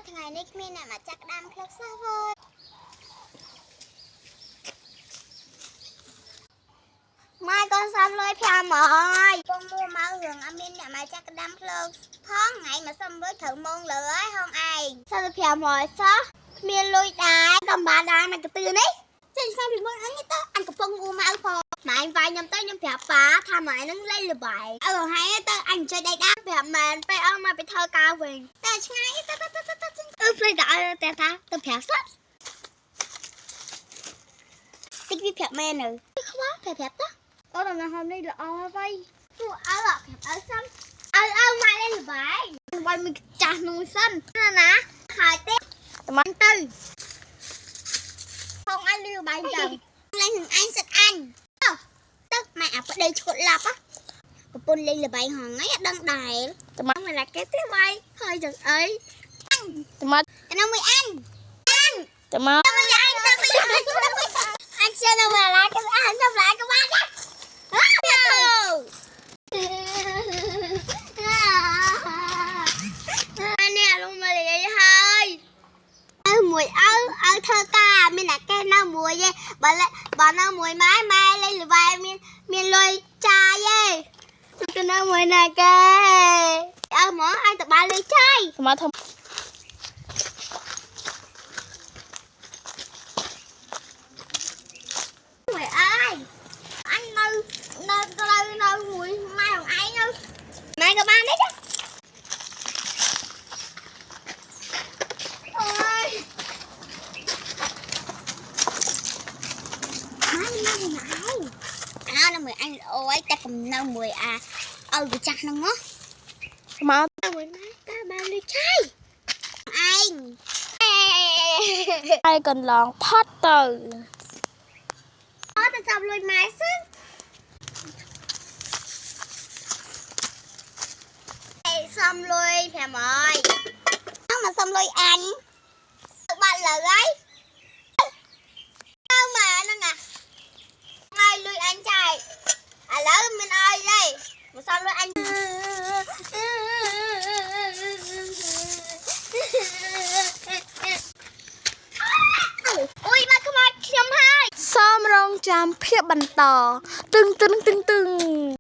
ថ្ងៃនេះគ្មានអ្នកមកចាក់ដាំផ្លុកសោះវើម៉ែកូនសំលុយ5ហើយពងមួមករឿងអត់មានអ្នកមកចាក់ដាំផ្លុកផងថ្ងៃមកសុំលុយត្រូវម៉ងលើហើយហងឯង45ហើយសោះគ្មានលុយដែរកំបានដែរមកកន្ទឿនេះចេញស្គាល់ពីមុនអញទៅអញកំពុងមួមកផងម៉ែវាយខ្ញុំទៅខ្ញុំប្រាប់ប៉ាថាម៉ែនឹងលេងល្បែងហើយទៅអញជួយដេកដាប្រាប់ម៉ែពេលអស់មកទៅធ្វើការវិញតែឆ្ងាយទៅភ្លេចដល់តែថាទៅប្រាប់សោះតិចវាប្រាប់ម៉ែនៅខ្វល់ប្រាប់ទៅអូនដល់hôm nayល្អហើយពួកអើប្រាប់អើសុំអើម៉ែលេងល្បែងវាយមួយចាស់នោះសិនណាហើយទេតាមទៅផងអញលេងល្បែងចឹងលេងនឹងអញសិតអញទៅម៉ែអាប្តីឈុតឡាប់ប្រពន្ធលេងល្បែងហងហ្នឹងអត់ដឹងដែរតាមមកឡាគេទេវាយហើយចឹងអីតាមមកនៅមួយអញតាមមកអញទៅអញចូលនៅឡាគេអញទៅឡាគេបានទៅនេះលងមកលេងហើយមួយអើធ្វើការមានតែគេនៅមួយទេបើនៅមួយម៉ែលេងល្បែងមានលុយចាយទេទៅនៅមួយណាគេហ្មងអញទៅបានលុយចាយមកធ្វើមួយអើយអញនៅមួយម៉ែของឯងម៉ែក៏បានដែរនៅមួយអញអូយតែកំនៅមួយឲ្យវាចាស់ហ្នឹងមកមួយម៉ែតាបានលុយឆៃឯងហើយកន្លងផុតទៅទៅចាប់លុយម៉ែសិនសុំលុយ500ហ្នឹងមកសុំលុយអញបាត់លើហើយម៉ែហ្នឹងឲ្យលុយអញចាយឥឡូវមិនអោយទេមកសុំលុយអញអូយមកខ្មោចខ្ញុំហើយសូមរងចាំភាពបន្ត